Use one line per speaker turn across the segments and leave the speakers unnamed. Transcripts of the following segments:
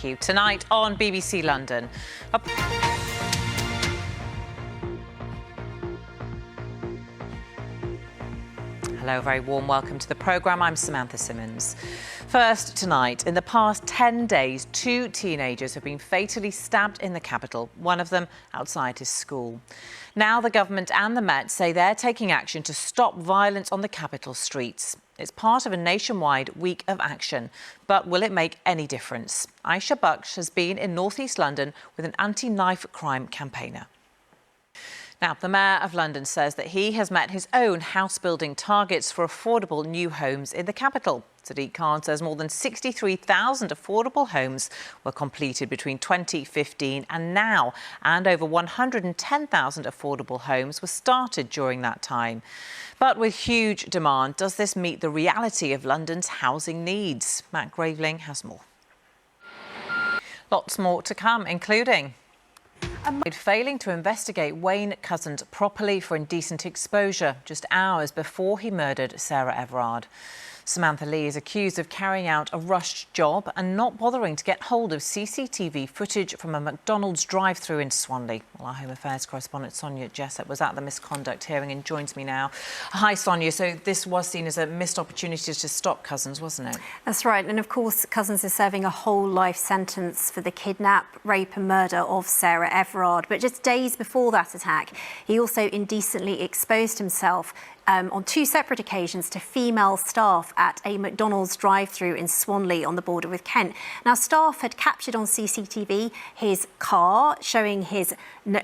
Thank you. Tonight on BBC London. Hello, very warm welcome to the programme. I'm Samantha Simmonds. First tonight, in the past 10 days, 2 teenagers have been fatally stabbed in the capital, one of them outside his school. Now the government and the Met say they're taking action to stop violence on the capital streets. It's part of a nationwide week of action. But will it make any difference? Aisha Baksh has been in North East London with an anti-knife crime campaigner. Now, the Mayor of London says that he has met his own house-building targets for affordable new homes in the capital. Sadiq Khan says more than 63,000 affordable homes were completed between 2015 and now, and over 110,000 affordable homes were started during that time. But with huge demand, does this meet the reality of London's housing needs? Matt Graveling has more. Lots more to come, including failing to investigate Wayne Couzens properly for indecent exposure just hours before he murdered Sarah Everard. Samantha Lee is accused of carrying out a rushed job and not bothering to get hold of CCTV footage from a McDonald's drive-through in Swanley. Well, our Home Affairs correspondent Sonja Jessop was at the misconduct hearing and joins me now. Hi, Sonja. So this was seen as a missed opportunity to stop Couzens, wasn't it?
That's right. And of course, Couzens is serving a whole life sentence for the kidnap, rape and murder of Sarah Everard. But just days before that attack, he also indecently exposed himself on 2 separate occasions to female staff at a McDonald's drive-through in Swanley on the border with Kent. Now, staff had captured on CCTV his car, showing his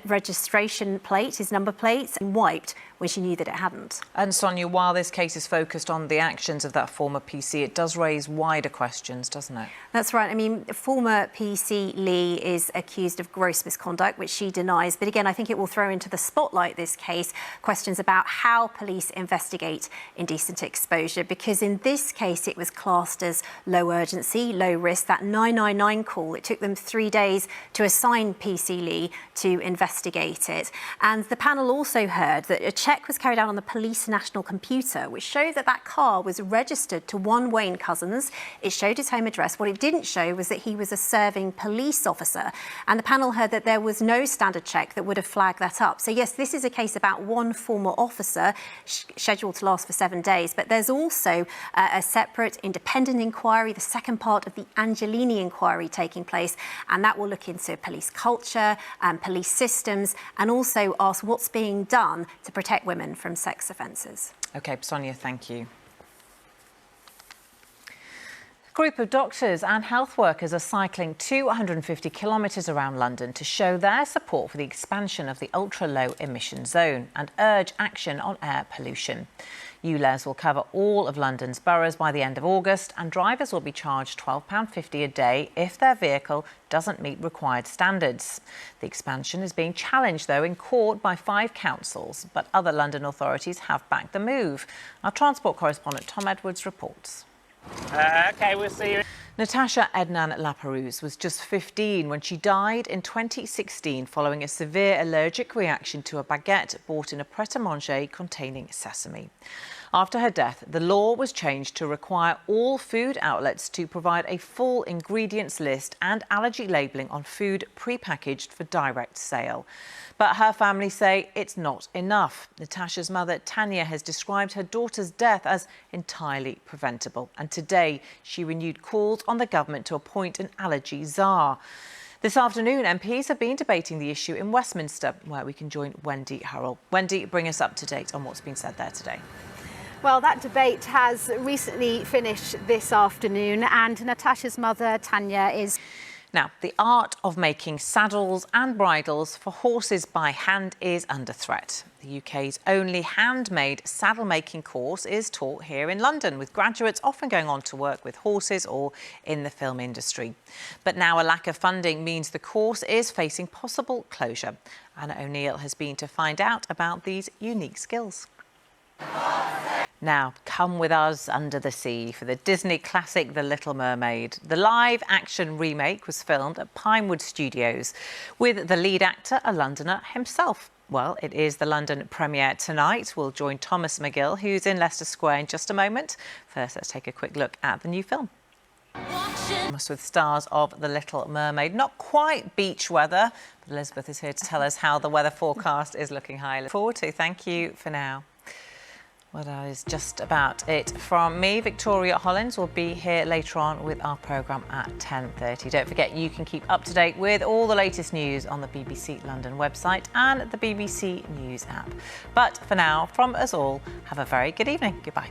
registration plate, his number plates, and wiped when she knew that it hadn't. And
Sonja, while this case is focused on the actions of that former PC, it does raise wider questions, doesn't it?
That's right. I mean, former PC Lee is accused of gross misconduct, which she denies. But again, I think it will throw into the spotlight this case questions about how police investigate indecent exposure, because in this case it was classed as low urgency, low risk. That 999 call, it took them 3 days to assign PC Lee to investigate it. And the panel also heard that a check was carried out on the police national computer, which showed that that car was registered to one Wayne Couzens. It showed his home address. What it didn't show was that he was a serving police officer. And the panel heard that there was no standard check that would have flagged that up. So yes, this is a case about one former officer scheduled to last for 7 days. But there's also a separate independent inquiry, the second part of the Angelini inquiry taking place. And that will look into police culture, police systems, and also ask what's being done to protect women from sex offences.
OK, Sonja, thank you. A group of doctors and health workers are cycling 250 kilometres around London to show their support for the expansion of the ultra-low emission zone and urge action on air pollution. ULEZ will cover all of London's boroughs by the end of August, and drivers will be charged £12.50 a day if their vehicle doesn't meet required standards. The expansion is being challenged, though, in court by 5 councils, but other London authorities have backed the move. Our transport correspondent Tom Edwards reports.
OK, we'll see you.
Natasha Ednan Laperouse was just 15 when she died in 2016 following a severe allergic reaction to a baguette bought in a pret-a-manger containing sesame. After her death, the law was changed to require all food outlets to provide a full ingredients list and allergy labelling on food pre-packaged for direct sale. But her family say it's not enough. Natasha's mother, Tanya, has described her daughter's death as entirely preventable. And today, she renewed calls on the government to appoint an allergy czar. This afternoon, MPs have been debating the issue in Westminster, where we can join Wendy Hurrell. Wendy, bring us up to date on what's been said there today.
Well, that debate has recently finished this afternoon, and Natasha's mother, Tanya, is...
Now, the art of making saddles and bridles for horses by hand is under threat. The UK's only handmade saddle-making course is taught here in London, with graduates often going on to work with horses or in the film industry. But now a lack of funding means the course is facing possible closure. Anna O'Neill has been to find out about these unique skills. Now, come with us under the sea for the Disney classic The Little Mermaid. The live-action remake was filmed at Pinewood Studios with the lead actor, a Londoner himself. Well, it is the London premiere tonight. We'll join Thomas McGill, who's in Leicester Square, in just a moment. First, let's take a quick look at the new film. With stars of The Little Mermaid. Not quite beach weather, but Elizabeth is here to tell us how the weather forecast is looking high. Look forward to. Thank you for now. Well, that is just about it from me. Victoria Hollins will be here later on with our programme at 10:30. Don't forget, you can keep up to date with all the latest news on the BBC London website and the BBC News app. But for now, from us all, have a very good evening. Goodbye.